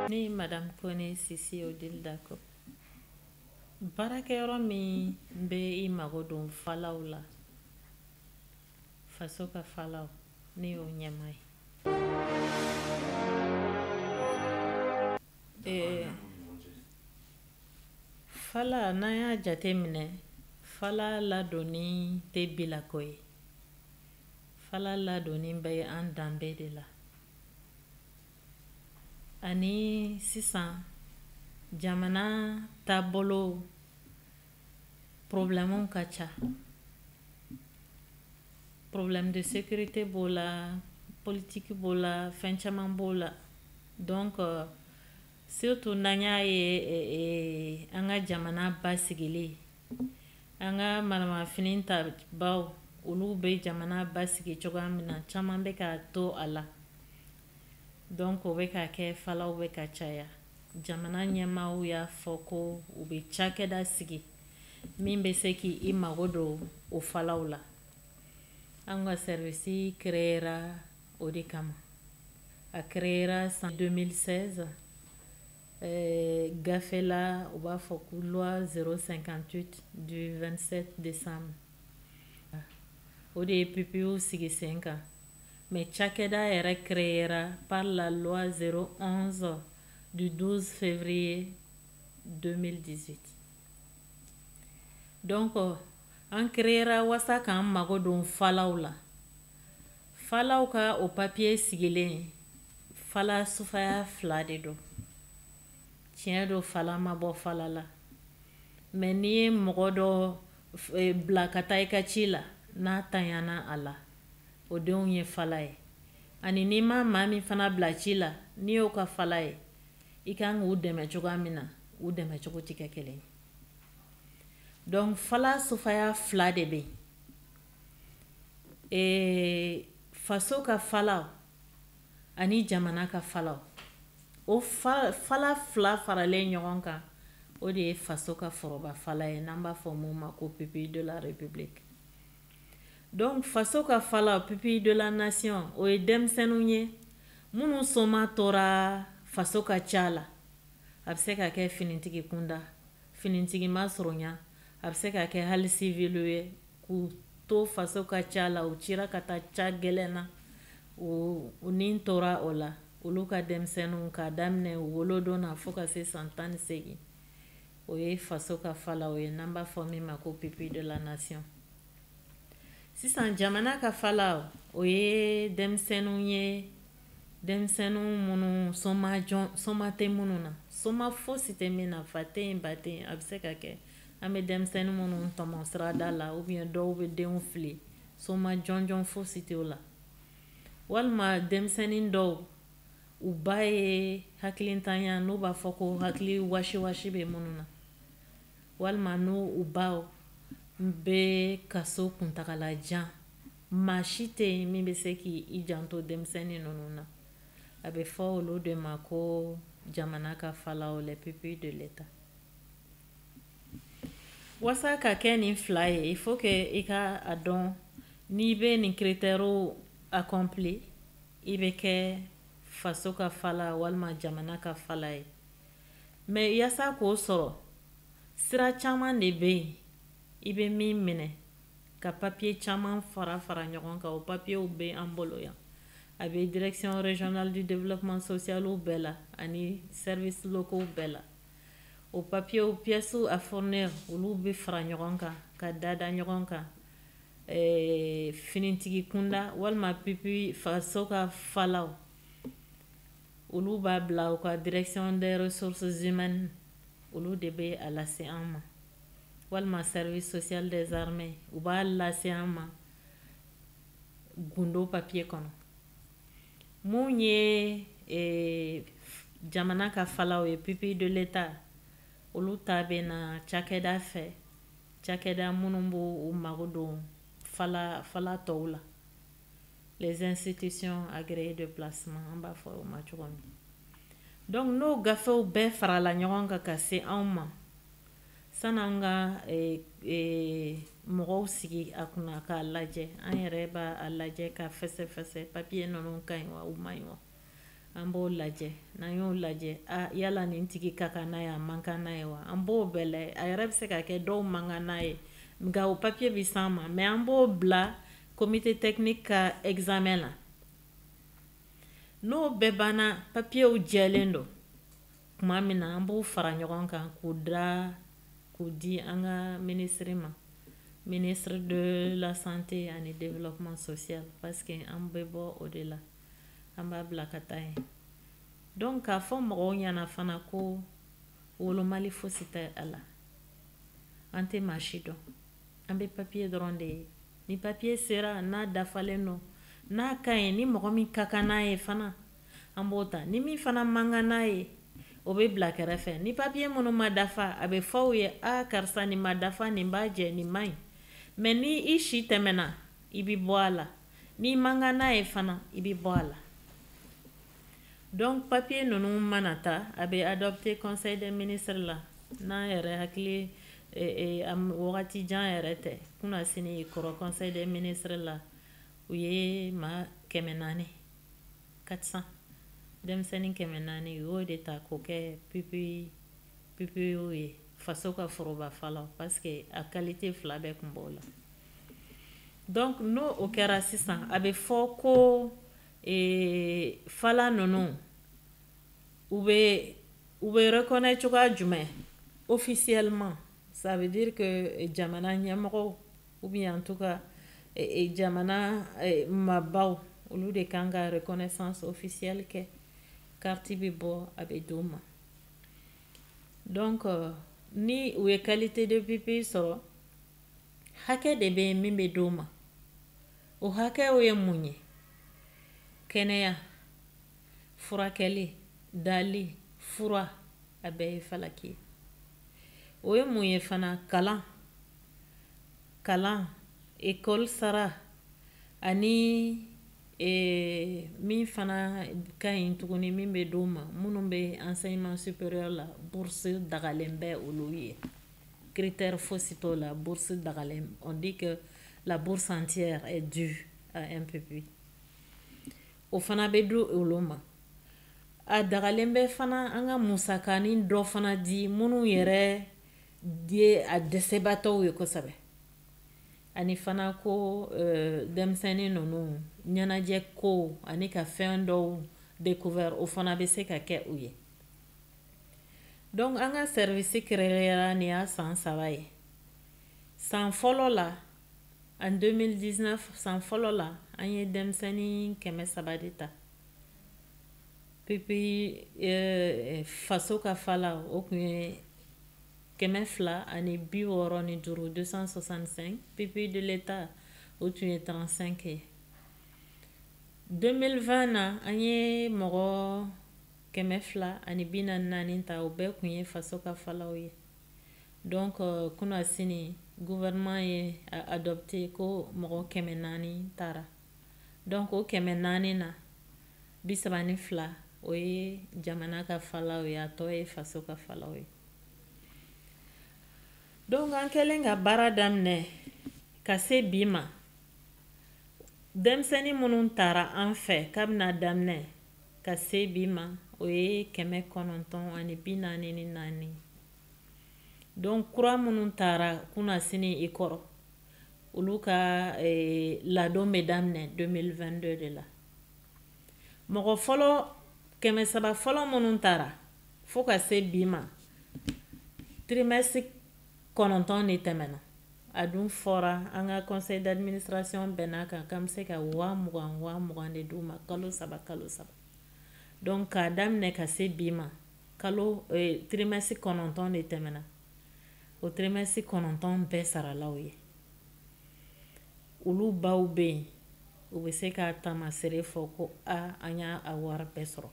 Ni Madame Kone Sisi Odile Dako. Baarakɛyɔrɔ min bɛ I mago don falaw la, faso ka falaw, ne y'o ɲɛmaa ye. Fala n'an y'a jate minɛ, fala ladonni tɛ bilako ye. Fala ladonni bɛ an danbe de la. Ani sisan jamana taabolo problèmes ka ca. Problème de sécurité b'o la, politique b'o la, fɛn caman b'o la. Donc surtout n'an y'a ye an ka jamana basigilen, an ka maramafini tabaw olu bɛ jamana basigi cogoya min na, caman bɛ ka to a la. Donc o bɛ ka kɛ falaw bɛ ka caya. Jamana ɲɛmaaw y'a fɔ ko u bɛ cakɛda sigi min bɛ se k'i mago don o falaw la. An ka service créera o de kama. A créera en 2016. Gafela u b'a fɔ ko loi 058 du 27 décembre. O de ye PPU sigi sen kan. Mais cakɛda yɛrɛ créera par la loi 011 du 12 février 2018. Donc an créera wasa k'an mago don falaw la. Falaw ka o papier sigilen, fala sufaya 2 de don. Tiɲɛ don fala ma bɔ fala la. Mais n'i ye mɔgɔ dɔ bila ka taa I ka ci la, n'a tanyana a la, o denw ye fala ye. Ani n'i ma maa min fana bila ci la, n'i y'o ka fala ye, I kan k'u dɛmɛ cogoya min na, u dɛmɛ cogo tɛ kɛ kelen ye. Donc fala sufaya 2 de bɛ yen. Faso ka falaw ani jamana ka falaw. O fala 2 faralen ɲɔgɔn kan, o de ye faso ka foroba fala ye n'an b'a fɔ mun ma ko pupille de la république. Donc faso ka falaw, pupille de la nation, o ye denmisɛnninw ye minnu soma tora faso ka ca la. A bɛ se ka kɛ finitigi kunda, finitigi ma surunya, a bɛ se ka kɛ hali civil ye k'u to faso ka ca la, u cira ka taa ca gɛlɛn na, u ni tora o la. Olu ka denmisɛnninw k'a daminɛ u wolodon na fo ka se san 18. O ye faso ka falaw ye n'an b'a fɔ min ma ko pupille de la nation. Sisan jamana ka falaw, o ye denmisɛnninw ye, denmisɛnninw minnu soma tɛ minnu na. Soma fosi tɛ min na, fa tɛ yen, ba tɛ yen. A bɛ se ka kɛ an bɛ denmisɛnnin minnu tɔmɔ sirada la, ou bien dɔw bɛ denw fili. Soma jɔnjɔn fosi tɛ o la. Walima denmisɛnnin dɔw, u ba ye hakilitanya n'u b'a fɔ ko hakili wasi bɛ minnu na. Walima n'u baw bɛ kaso kuntagalajan. Maa si tɛ yen min bɛ se k'i janto denmisɛnnin ninnu na. A bɛ fɔ olu de ma ko jamana ka falaw, les pupilles de l'État. Wasa ka kɛ nin 2 ye, il faut que I ka a dɔn n'i bɛ nin critères accompli, I bɛ kɛ faso ka fala walima jamana ka fala ye. Mais yasa k'o sɔrɔ, sira caman de bɛ yen. I bɛ min minɛ ka papier caman fara ɲɔgɔn kan. O papiew bɛ an bolo yan. A bɛ direction régionale du développement social bɛɛ la ani services locaux bɛɛ la. O papiew pièces à fournir olu bɛ fara ɲɔgɔn kan ka dada ɲɔgɔn kan. Finitigi kunda walima pipi faso ka falaw, olu b'a bila u ka direction des ressources humaines, olu de bɛ a lase an ma. Walima service social des armées, u b'a lase an ma gundo papier kɔnɔ. Mun ye jamana ka falaw ye, pupille de l'État, olu ta bɛ na cakɛda fɛ, cakɛda minnu b'u mago don fala tɔw la. Les institutions agréées de placement, an b'a fɔ o ma cogo min. Donc n'o gafew bɛɛ farala ɲɔgɔn kan ka se anw ma, san'an ka mɔgɔw sigi a kunna k'a lajɛ, an yɛrɛ b'a lajɛ ka fɛsɛfɛsɛ papier ninnu ka ɲi wa u man ɲi wa. an b'o lajɛ n'an y'o lajɛ yala nin tigi ka kan n'a ye a man kan n'a ye wa an b'o bɛɛ lajɛ a yɛrɛ bɛ se ka kɛ dɔw man kan n'a ye nka o papiye bɛ s'an ma mais an b'o bila comité technique ka examen na n'o bɛɛ banna papiyew jɛlen don tuma min na an b'o fara ɲɔgɔn kan k'o di an ka ministre ma ministre de la santé ani développement social parce que an bɛ bɔ o de la an b'a bila ka taa yen donc k'a fɔ mɔgɔw ɲɛna fana ko wolomali fosi tɛ a la an tɛ maa si dɔn an bɛ papiye dɔrɔn de ye ni papiye sera n'a dafalen don n'a ka ɲi ni mɔgɔ min ka kan n'a ye fana an b'o ta ni min fana man kan n'a ye o bɛ bila kɛrɛfɛ ni papiye minnu ma dafa a bɛ fɔ u ye karisa nin ma dafa nin b'a jɛ nin man ɲi mais ni i si tɛmɛna i bɛ bɔ a la n'i man kan n'a ye fana i bɛ bɔ a la donc papiye ninnu mana ta a bɛ adopté conseil des ministres la n'an yɛrɛ hakili wagati jan yɛrɛ tɛ kunna sini kɔrɔ conseil des ministres la u ye maa 400 denmisɛnnin 400 u y'o de ta k'o kɛ PPU ye faso ka foroba falaw parce que a qualité 2 bɛɛ tun b'o la donc n'o o kɛra sisan a bɛ fɔ ko fala ninnu u bɛ reconnaître cogoya jumɛn officiellement ça veut dire que jamana ɲɛmɔgɔw ou bien en tout cas jamana mabaw olu de kan ka reconnaissance officielle kɛ carte bɛ bɔ a bɛ d'u ma donc ni u ye qualité de PPI sɔrɔ hakɛ de bɛ min bɛ d'u ma o hakɛw ye mun ye kɛnɛya furakɛli dali fura a bɛɛ ye falaki ye o ye mun ye fana kalan école sara ani min fana ka ɲi tuguni min bɛ d'u ma minnu bɛ enseignement supérieur la bourse dagalen bɛ olu ye critère fosi t'o la bourse dagalen on dit que la bourse entière est due à un PPI o fana bɛ di olu ma a dagalen bɛ fana an ka musakanin dɔ fana di minnu yɛrɛ ye a dɛsɛbaatɔw ye kosɛbɛ ani fana ko denmisɛnnin ninnu ɲɛnajɛ ko ani ka fɛn dɔw découvert o fana bɛ se ka kɛ u ye donc an ka service créera nin y'a san 3 ye san fɔlɔ la en 2019 san fɔlɔ la an ye denmisɛnnin 300 de ta PPI faso ka fala o tun ye 265 265 PPI de l'État o tun ye 35 ye 2020 na an ye mɔgɔ 244 ta o bɛɛ tun ye faso ka falaw ye donc kunna sini gouvernement ye adopté ko mɔgɔ 400 taara donc o 400 na 32 o ye jamana ka falaw ye a tɔ ye faso ka falaw ye donc an kɛlen ka baara daminɛ ka se bi ma denmisɛnnin minnu taara an fɛ kabini a daminɛ ka se bi ma o ye 944 donc kura minnu taara kunna sini i kɔrɔ olu ka ladon bɛ daminɛ 2022 de la mɔgɔ fɔlɔ 300 fɔlɔ minnu taara fo ka se bi ma trimestre 9 de tɛmɛna a dun fɔra an ka conseil d'administration bɛn'a kan k'an bɛ se ka 20,000 de d'u ma kalo 3 donc k'a daminɛ ka se bi ma trimestre 9 de tɛmɛna o trimestre 9 bɛɛ saralaw ye olu baw bɛ yen u bɛ se k'a tamasere fɔ ko an y'a wari bɛɛ sɔrɔ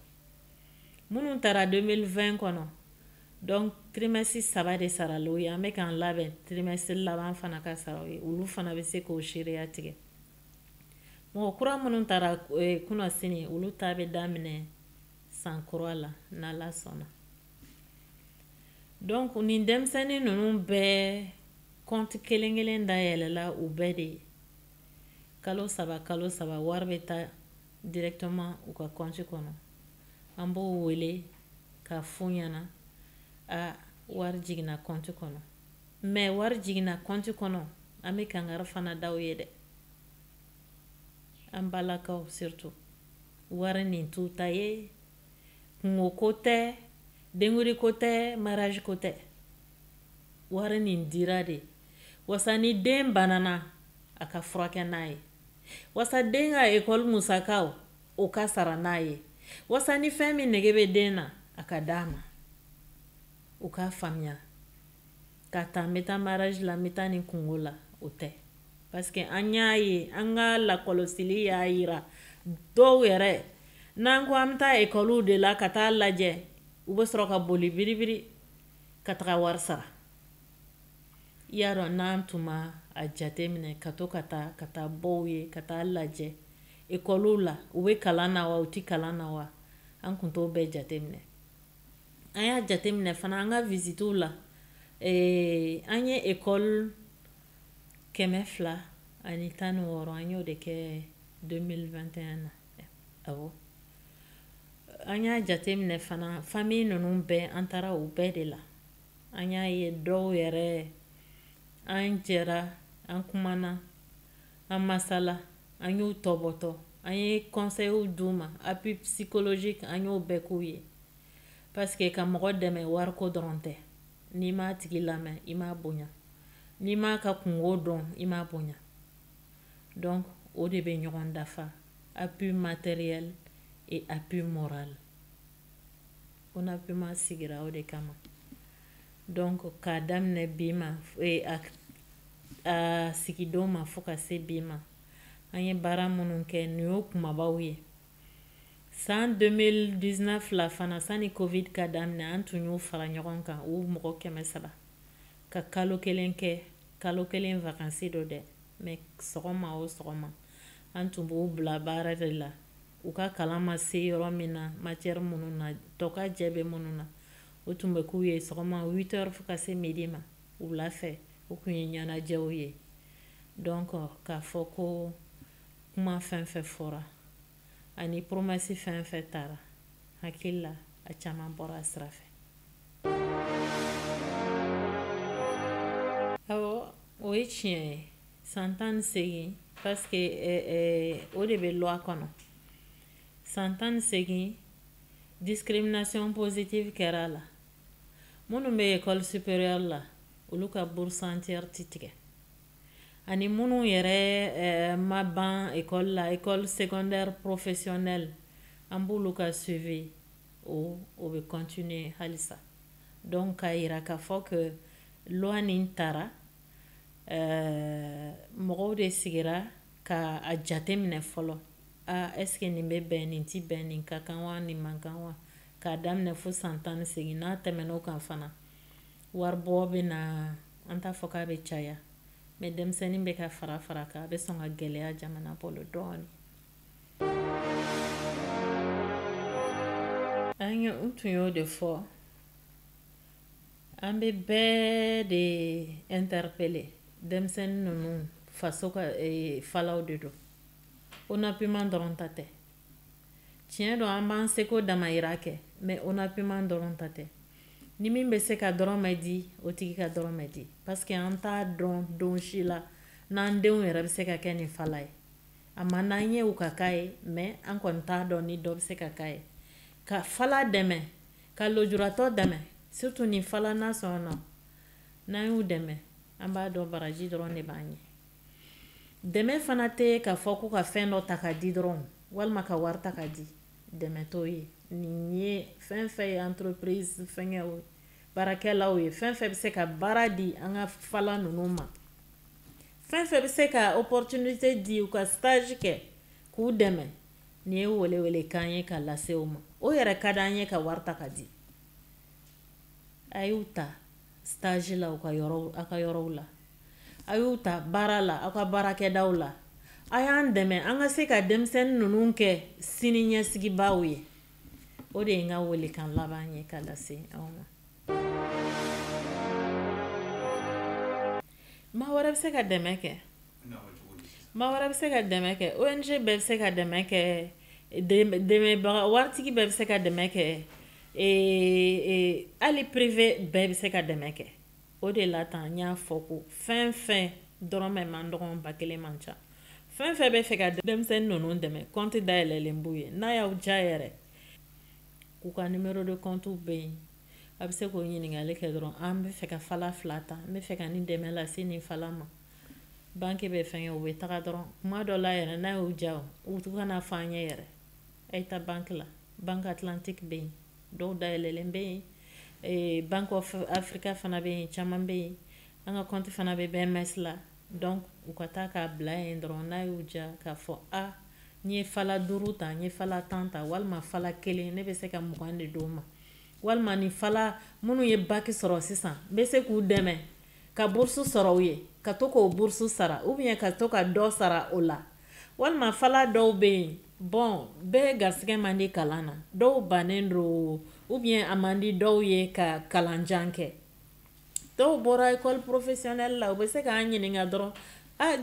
minnu taara 2020 kɔnɔ donc trimestre 3 de saralaw ye an bɛ k'an labɛn trimestre laban fana ka saraw ye olu fana bɛ se k'o seereya tigɛ mɔgɔ kura minnu taara kunna sini olu ta bɛ daminɛ san kura la n'Ala sɔnna donc nin denmisɛnnin ninnu bɛɛ compte kelen dayɛlɛla u bɛɛ de ye kalo 3 wari bɛ taa directement u ka compte kɔnɔ an b'o wele ka f'u ɲɛna a wari jiginna compte kɔnɔ mais wari jiginna compte kɔnɔ an bɛ kankari fana da u ye dɛ an balakaw surtout wari nin t'u ta ye kungo ko tɛ denguli ko tɛ mariage ko tɛ wari nin dira de wasa ni den banana a ka furakɛ n'a ye wasa den ka école musakaw o ka sara n'a ye wasa ni fɛn min nege bɛ den na a ka d'a ma u k'a faamuya ka taa n bɛ taa mariage la n bɛ taa nin kungo la o tɛ parce que an y'a ye an ka lakɔlɔsili y'a yira dɔw yɛrɛ n'an ko an bɛ taa école de la ka taa lajɛ u bɛ sɔrɔ ka boli biribiri ka taga wari sara i y'a dɔn n'an tun ma a jate minɛ ka to ka taa bɔw ye ka taa lajɛ école la u bɛ kalan na wa u tɛ kalan na wa an tun t'o bɛɛ jate minɛ an y'a jate minɛ fana an ka visitew la an ye école 216 an y'o de kɛ 2021 na awɔ an y'a jate minɛ fana famille ninnu bɛɛ an taara u bɛɛ de la an y'a ye dɔw yɛrɛ an jɛra an kumana an masala an y'u tɔbɔtɔ an ye conseils d'u ma appui psychologique an y'o bɛɛ k'u ye parce que ka mɔgɔ dɛmɛ wariko dɔrɔn tɛ n'i m'a tigi lamɛn i m'a bonya n'i m'a ka kungo dɔn i m'a bonya donc o de bɛ ɲɔgɔn dafa appui matériel et appui moral UNAPIMA sigira o de kama donc k'a daminɛ bi ma a sigidon ma fo ka se bi ma an ye baara minnu kɛ nin y'o kumabaw ye san 2019 la fana sani covid ka daminɛ an tun y'o fara ɲɔgɔn kan o mɔgɔ 300 ka kalo kelen kɛ kalo kelen vacances do dɛ mais sɔgɔma o sɔgɔma an tun b'u bila baara de la u ka kalan ma se yɔrɔ min na matière minnu na tɔ ka jɛ bɛ minnu na o tun bɛ k'u ye sɔgɔma 8 heures fo ka se midi ma wula fɛ o tun ye ɲɛnajɛw ye donc k'a fɔ ko kuma fɛn fɛn fɔra ani promesse fɛn fɛn tara hakili la a caman bɔra a sira fɛ awɔ o ye tiɲɛ ye san 18 parce que o de bɛ loi kɔnɔ san 18 discrimination positive kɛra a la minnu bɛ école supérieure la olu ka bourse entière tɛ tigɛ ani minnu yɛrɛ ma ban école la école secondaire professionnelle an b'olu ka suivi o bɛ continuer halisa donc k'a yira k'a fɔ que loi nin tara mɔgɔw de sigira ka a jate minɛ fɔlɔ est-ce que nin bɛ bɛn nin tɛ bɛn nin ka kan wa nin man kan wa k'a daminɛ fo san 18 n'a tɛmɛn'o kan fana waribɔ bɛ na an t'a fɔ k'a bɛ caya mais denmisɛnnin bɛ ka fara kan a bɛ sɔn ka gɛlɛya jamana bolo dɔɔni n tun y'o de fɔ an bɛ bɛɛ de interpeller denmisɛnnin ninnu faso ka falaw de don UNAPIMA dɔrɔn ta tɛ tiɲɛ don an b'an seko damayira kɛ mais UNAPIMA dɔrɔn ta tɛ ni min bɛ se ka dɔrɔmɛ di o tigi ka dɔrɔmɛ di parce que an t'a dɔn don si la n'an denw yɛrɛ bɛ se ka kɛ nin fala ye a ma n'an ye u ka k'a ye mais an kɔni t'a dɔn ni dɔ bɛ se ka k'a ye ka fala dɛmɛ ka lujuratɔ dɛmɛ surtout nin fala nasɔn na n'an y'u dɛmɛ an b'a dɔn baraji dɔrɔn de b'an ɲɛ dɛmɛ fana tɛ k'a fɔ ko ka fɛn dɔ ta ka di dɔrɔn walima ka wari ta ka di dɛmɛ t'o ye nin ye fɛn fɛn ye entreprise fɛngɛw baarakɛlaw ye fɛn fɛn bɛ se ka baara di an ka fala ninnu ma fɛn fɛn bɛ se ka opportunité di u ka stage kɛ k'u dɛmɛ nin ye welewelekan ye ka lase u ma o yɛrɛ ka d'an ye ka wari ta ka di a y'u ta stage la aw ka yɔrɔw la a y'u ta baara la aw ka baarakɛdaw la a y'an dɛmɛ an ka se ka denmisɛnnin ninnu kɛ sini ɲɛsigibaaw ye o de ye n ka welekan laban ye ka lase aw ma maa wɛrɛ bɛ se ka dɛmɛ kɛ maa wɛrɛ bɛ se ka dɛmɛ kɛ ONG bɛɛ bɛ se ka dɛmɛ kɛ dɛmɛbaga waritigi bɛɛ bɛ se ka dɛmɛ kɛ hali privé bɛɛ bɛ se ka dɛmɛ kɛ o de la tan n y'a fɔ ko fɛn fɛn dɔrɔmɛ man dɔgɔ ba kelen man ca fɛn fɛn bɛ fɛ ka denmisɛnnin ninnu dɛmɛ kɔnti dayɛlɛlen b'u ye n'a y'aw ja yɛrɛ k'u ka numéro de compte bɛ yen a bɛ se k'o ɲininkali kɛ dɔrɔn an bɛ fɛ ka fala fila ta n bɛ fɛ ka nin dɛmɛ lase nin fala ma banque bɛ fɛn kɛ u bɛ taga dɔrɔn kuma dɔ la yɛrɛ n'a y'u ja u kana fɔ an ɲɛ yɛrɛ a ye taa banque la banque atlantique bɛ yen dɔw dayɛlɛlen bɛ yen banque of africa fana bɛ yen caman bɛ yen an ka compte fana bɛ BMS la donc u ka taa k'a bila yen dɔrɔn n'a y'u ja k'a fɔ n ye fala 5 ta n ye fala 10 ta walima fala 1 ne bɛ se ka 20 de d'o ma walima ni fala minnu ye bac sɔrɔ sisan n bɛ se k'u dɛmɛ ka bourse sɔrɔ u ye ka to k'o bourse sara ou bien ka to ka dɔ sara o la walima fala dɔw bɛ yen bon bɛɛ garisɛgɛ man di kalan na dɔw bannen don ou bien a man di dɔw ye ka kalanjan kɛ dɔw bɔra école professionnelle la u bɛ se k'an ɲininka dɔrɔn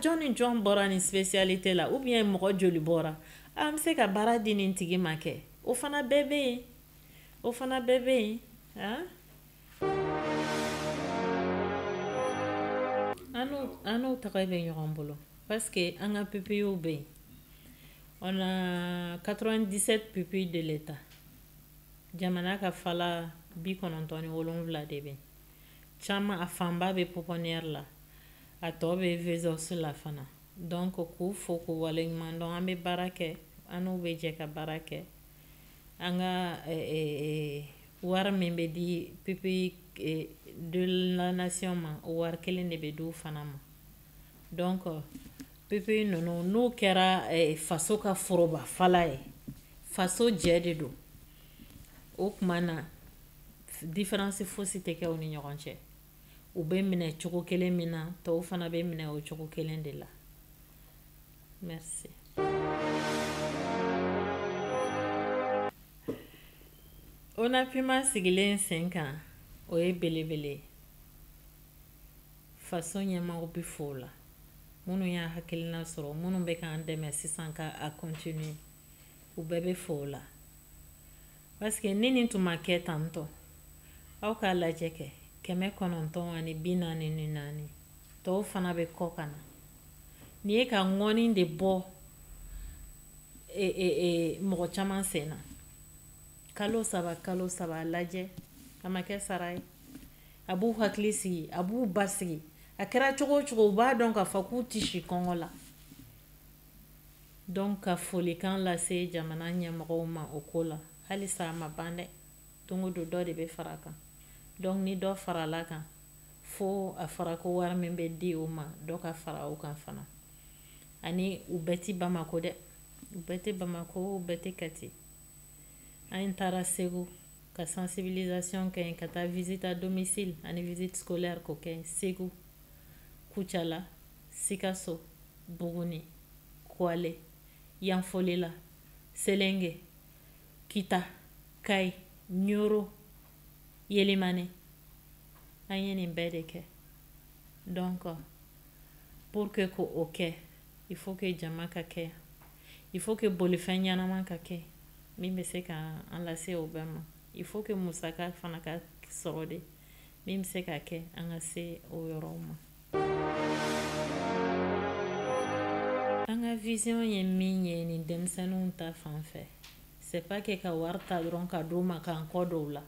jɔn ni jɔn bɔra nin spécialité la ou bien mɔgɔ joli bɔra an bɛ se ka baara di nin tigi ma kɛ o fana bɛɛ bɛ yen o fana bɛɛ bɛ yen an n'u taga bɛ ɲɔgɔn bolo parce que an ka PPU bɛ yen on a 97 PPU de l'État jamana ka fala 97 de bɛ yen caman a fanba bɛ pouponnière la a tɔ bɛ VSOS la fana donc k'u fo k'u waleɲuman dɔn an bɛ baara kɛ an n'u bɛ jɛ ka baara kɛ an ka wari min bɛ di PPI de la nation ma o wari kelen de bɛ di u fana ma donc PPI ninnu n'u kɛra faso ka foroba fala ye faso jɛ de don o tuma na différence fosi tɛ kɛ u ni ɲɔgɔn cɛ u bɛ minɛ cogo kelen min na tɔw fana bɛ minɛ o cogo kelen de la merci. ONAPIMA sigilen sen kan o ye belebele faso ɲɛmɔgɔ bɛ fo la minnu y'a hakilina sɔrɔ minnu bɛ k'an dɛmɛ sisan ka a continuer u bɛɛ bɛ fo la parce que ni nin tun ma kɛ tantɔ aw k'a lajɛ kɛ 944 tɔw fana bɛ kɔ ka na nin ye ka ŋɔni de bɔ mɔgɔ caman sen na kalo saba a lajɛ a ma kɛ sara ye a b'u hakili sigi a b'u basigi a kɛra cogo o cogo u b'a dɔn k'a fɔ k'u tɛ si kɔngɔ la donc ka folikan lase jamana ɲɛmɔgɔw ma o ko la halisa a ma ban dɛ don o don dɔ de bɛ fara a kan donc ni dɔ farala kan fo a fɔra ko wari min bɛ di o ma dɔ ka fara o kan fana ani u bɛɛ tɛ Bamako dɛ u bɛɛ tɛ Bamako u bɛɛ tɛ Kati an taara Segu ka sensibilisation kɛ yen ka taa visite à domicile ani visite scolaire ko kɛ Segu Kucala Sikaso Buguni Kuale Yanfolila Selenge Kita Kayi Ɲoro Yelimane an ye nin bɛɛ de kɛ donc pour que ko o kɛ il faut que jama ka kɛ il faut que bolifɛn ɲɛnama ka kɛ min bɛ se ka an lase o bɛɛ ma il faut que musaka fana ka sɔrɔ de min bɛ se ka kɛ an ka se o yɔrɔw ma an ka vision ye min ye nin denmisɛnninw ta fanfɛ c'est pas que ka wari ta dɔrɔn ka d'u ma k'an kɔ don u la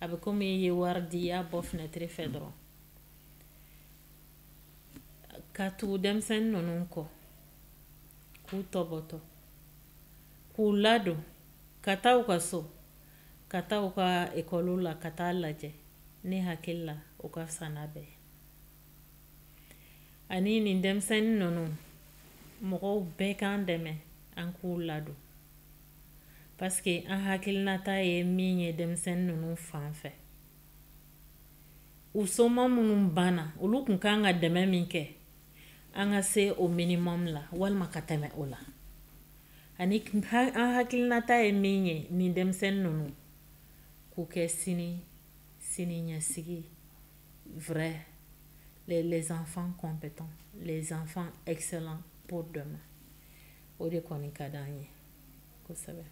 a bɛ komi i ye wari di i y'a bɔ fenêtre fɛ dɔrɔn ka tugu denmisɛnnin ninnu kɔ k'u tɔbɔtɔ k'u ladon ka taa u ka so ka taa u ka ekɔliw la ka taa lajɛ ne hakili la o ka fisa n'a bɛɛ ye ani nin denmisɛnnin ninnu mɔgɔw bɛɛ k'an dɛmɛ an k'u ladon parce que an hakilinata ye min ye denmisɛnnin ninnu fan fɛ u soma minnu banna olu kun kan ka dɛmɛ min kɛ an ka se o minimum la walima ka tɛmɛ o la ani an hakilinata ye min ye nin denmisɛnnin ninnu k'u kɛ sini ɲɛsigi vrai les enfants compétents les enfants excellents pour demain o de kɔni ka d'an ye kosɛbɛ